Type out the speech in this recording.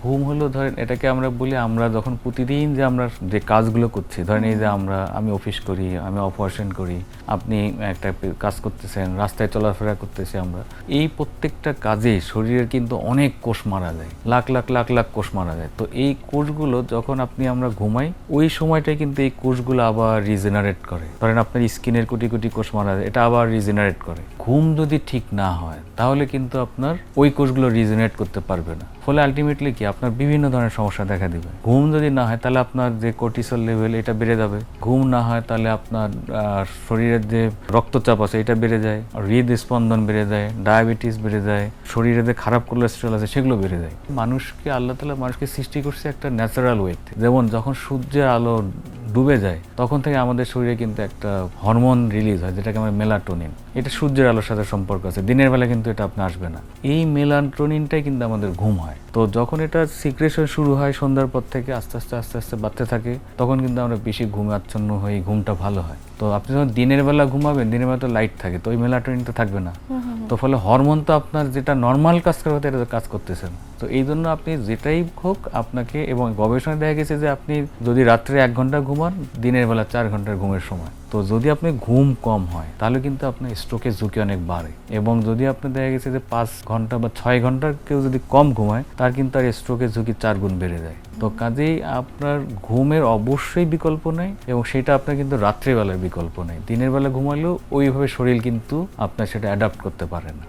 ঘুম হলো ধরেন এটাকে আমরা বলি আমরা যখন প্রতিদিন যে আমরা যে কাজগুলো করছি ধরেন এই যে আমি অফিস করি, আমি অপারেশন করি, আপনি একটা কাজ করতেছেন, রাস্তায় চলাফেরা করতেছি আমরা, এই প্রত্যেকটা কাজে শরীরের কিন্তু অনেক কোষ মারা যায়, লাখ লাখ লাখ লাখ কোষ মারা যায়। তো এই কোষগুলো যখন আমরা ঘুমাই ওই সময়টাই কিন্তু এই কোষগুলো আবার রিজেনারেট করে। ধরেন আপনার স্কিনের কোটি কোটি কোষ মারা যায়, এটা আবার রিজেনারেট করে। ঘুম যদি ঠিক না হয় তাহলে কিন্তু আপনার ওই কোষগুলো রিজেনারেট করতে পারবে না, ফলে আলটিমেটলি কি আপনার বিভিন্ন ধরনের সমস্যা দেখা দিবে। ঘুম যদি না হয় তাহলে আপনার যে কর্টিসল লেভেল এটা বেড়ে যাবে, ঘুম না হয় তাহলে আপনার শরীরের যে রক্তচাপ আছে এটা বেড়ে যায়, হৃদস্পন্দন বেড়ে যায়, ডায়াবেটিস বেড়ে যায়, শরীরে যে খারাপ কোলেস্ট্রল আছে সেগুলো বেড়ে যায়। আল্লাহ তাআলা মানুষকে সৃষ্টি করছে একটা ন্যাচারাল ওয়েতে, যেমন যখন সূর্যের আলো ডুবে যায় তখন থেকে আমাদের শরীরে কিন্তু একটা হরমোন রিলিজ হয় যেটাকে আমরা মেলাটোনিন, এটা সূর্যের আলোর সাথে সম্পর্ক আছে, দিনের বেলা কিন্তু এটা আপনি আসবে না। এই মেলাটোনিনটাই কিন্তু আমাদের ঘুম হয়। তো যখন এটা সিক্রেশন শুরু হয় সন্ধ্যার পর থেকে আস্তে আস্তে আস্তে আস্তে বাড়তে থাকে তখন কিন্তু আমরা বেশি ঘুমে আচ্ছন্ন হই, ঘুমটা ভালো হয়। তো আপনি যখন দিনের বেলা ঘুমাবেন, দিনের বেলা তো লাইট থাকে, তো ওই মেলাটোনিনটা থাকবে না, তো ফলে হরমোন তো আপনার যেটা নর্মাল কাজ করা হতে এটা কাজ করতেছে না। তো এই জন্য আপনি যেটাই হোক আপনাকে, এবং গবেষণায় দেখা গেছে যে আপনি যদি রাত্রে 1 ঘন্টা ঘুমান, দিনের বেলা 4 ঘন্টার ঘুমের সময়, তো যদি আপনি ঘুম কম হয় তাহলে কিন্তু আপনার স্ট্রোকের ঝুঁকি অনেক বাড়ে। এবং যদি আপনি দেখা গেছে যে 5 ঘন্টা বা 6 ঘন্টার কেউ যদি কম ঘুমায় তার কিন্তু আর স্ট্রোকের ঝুঁকি 4 গুণ বেড়ে যায়। তো কাজেই আপনার ঘুমের অবশ্যই বিকল্প নেই, এবং সেটা আপনার কিন্তু রাত্রিবেলার বিকল্প নেই। দিনের বেলা ঘুমালেও ওইভাবে শরীর কিন্তু আপনার সেটা অ্যাডাপ্ট করতে পারে না।